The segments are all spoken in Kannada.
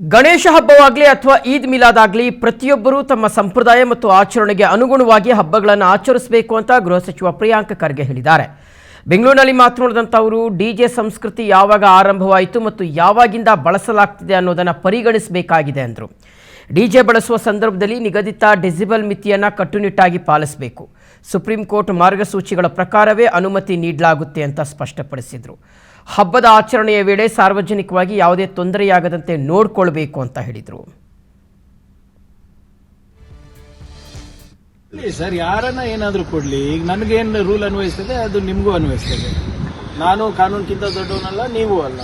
ಗಣೇಶ ಹಬ್ಬವಾಗಲಿ ಅಥವಾ ಈದ್ ಮಿಲಾದ್ ಆಗಲಿ ಪ್ರತಿಯೊಬ್ಬರೂ ತಮ್ಮ ಸಂಪ್ರದಾಯ ಮತ್ತು ಆಚರಣೆಗೆ ಅನುಗುಣವಾಗಿ ಹಬ್ಬಗಳನ್ನು ಆಚರಿಸಬೇಕು ಅಂತ ಗೃಹ ಸಚಿವ ಪ್ರಿಯಾಂಕ್ ಖರ್ಗೆ ಹೇಳಿದ್ದಾರೆ. ಬೆಂಗಳೂರಿನಲ್ಲಿ ಮಾತನಾಡಿದಂಥವರು ಡಿಜೆ ಸಂಸ್ಕೃತಿ ಯಾವಾಗ ಆರಂಭವಾಯಿತು ಮತ್ತು ಯಾವಾಗಿಂದ ಬಳಸಲಾಗ್ತಿದೆ ಅನ್ನೋದನ್ನು ಪರಿಗಣಿಸಬೇಕಾಗಿದೆ ಎಂದರು. ಡಿಜೆ ಬಳಸುವ ಸಂದರ್ಭದಲ್ಲಿ ನಿಗದಿತ ಡೆಸಿಬಲ್ ಮಿತಿಯನ್ನು ಕಟ್ಟುನಿಟ್ಟಾಗಿ ಪಾಲಿಸಬೇಕು. ಸುಪ್ರೀಂ ಕೋರ್ಟ್ ಮಾರ್ಗಸೂಚಿಗಳ ಪ್ರಕಾರವೇ ಅನುಮತಿ ನೀಡಲಾಗುತ್ತೆ ಅಂತ ಸ್ಪಷ್ಟಪಡಿಸಿದರು. ಹಬ್ಬದ ಆಚರಣೆಯ ವೇಳೆ ಸಾರ್ವಜನಿಕವಾಗಿ ಯಾವುದೇ ತೊಂದರೆಯಾಗದಂತೆ ನೋಡಿಕೊಳ್ಳಬೇಕು ಅಂತ ಹೇಳಿದರು. ಸರ್, ಯಾರನ್ನ ಏನಾದರೂ ಕೊಡ್ಲಿ, ಈಗ ನನಗೇನು ರೂಲ್ ಅನ್ವಯಿಸ್ತದೆ ಅದು ನಿಮಗೂ ಅನ್ವಯಿಸ್ತದೆ. ನಾನು ಕಾನೂನಿಗಿಂತ ದೊಡ್ಡವನಲ್ಲ, ನೀವು ಅಲ್ಲ.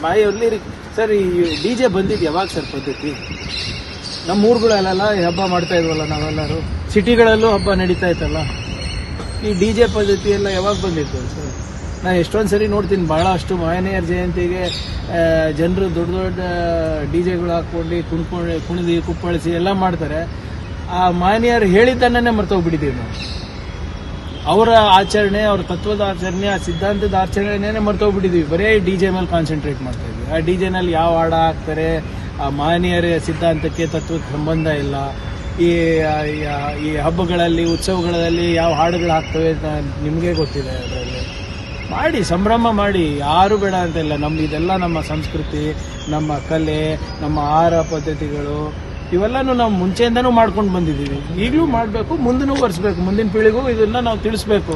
ಬಾಯಲ್ಲಿ ಸರ್, ಈ ಡಿಜೆ ಬಂದಿದ್ದು ಯಾವಾಗ ಸರ್ ಪದ್ಧತಿ? ನಮ್ಮ ಊರುಗಳಲ್ಲೆಲ್ಲ ಹಬ್ಬ ಮಾಡ್ತಾ ಇದ್ವಲ್ಲ ನಾವೆಲ್ಲರೂ, ಸಿಟಿಗಳಲ್ಲೂ ಹಬ್ಬ ನಡೀತಾ ಇತ್ತಲ್ಲ. ಈ ಡಿಜೆ ಪದ್ಧತಿ ಎಲ್ಲ ಯಾವಾಗ ಬಂದಿತ್ತು ಸರ್? ನಾನು ಎಷ್ಟೊಂದು ಸರಿ ನೋಡ್ತೀನಿ, ಬಹಳಷ್ಟು ಮಹನೀಯರ ಜಯಂತಿಗೆ ಜನರು ದೊಡ್ಡ ದೊಡ್ಡ ಡಿಜೆಗಳು ಹಾಕೊಂಡು ಕುಣಿದು ಕುಪ್ಪಳಿಸಿ ಎಲ್ಲ ಮಾಡ್ತಾರೆ. ಆ ಮಹನೀಯರು ಹೇಳಿದ್ದನ್ನೇ ಮರ್ತೋಗ್ಬಿಟ್ಟಿದ್ದೀವಿ ನಾವು. ಅವರ ಆಚರಣೆ, ಅವ್ರ ತತ್ವದ ಆಚರಣೆ, ಆ ಸಿದ್ಧಾಂತದ ಆಚರಣೆನೇ ಮರ್ತೋಗ್ಬಿಟ್ಟಿದ್ದೀವಿ. ಬರೀ ಡಿಜೆ ಮೇಲೆ ಕಾನ್ಸಂಟ್ರೇಟ್ ಮಾಡ್ತಾ ಇದ್ವಿ. ಆ ಡಿಜೆನಲ್ಲಿ ಯಾವ ಹಾಡ ಹಾಕ್ತಾರೆ, ಆ ಮಹನೀಯರ ಸಿದ್ಧಾಂತಕ್ಕೆ ತತ್ವಕ್ಕೆ ಸಂಬಂಧ ಇಲ್ಲ. ಈ ಹಬ್ಬಗಳಲ್ಲಿ, ಉತ್ಸವಗಳಲ್ಲಿ ಯಾವ ಹಾಡುಗಳು ಹಾಕ್ತವೆ ನಿಮಗೆ ಗೊತ್ತಿದೆ. ಅದರಲ್ಲಿ ಮಾಡಿ ಸಂಭ್ರಮ ಮಾಡಿ, ಯಾರು ಬೇಡ ಅಂತಿಲ್ಲ. ಇದೆಲ್ಲ ನಮ್ಮ ಸಂಸ್ಕೃತಿ, ನಮ್ಮ ಕಲೆ, ನಮ್ಮ ಆಹಾರ ಪದ್ಧತಿಗಳು, ಇವೆಲ್ಲನೂ ನಾವು ಮುಂಚೆಯಿಂದನೂ ಮಾಡ್ಕೊಂಡು ಬಂದಿದ್ದೀವಿ. ಈಗಲೂ ಮಾಡಬೇಕು, ಮುಂದನೂ ಬರ್ಸ್ಬೇಕು. ಮುಂದಿನ ಪೀಳಿಗೂ ಇದನ್ನ ನಾವು ತಿಳಿಸ್ಬೇಕು.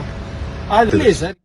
ಆಗಲಿ ಸರ್.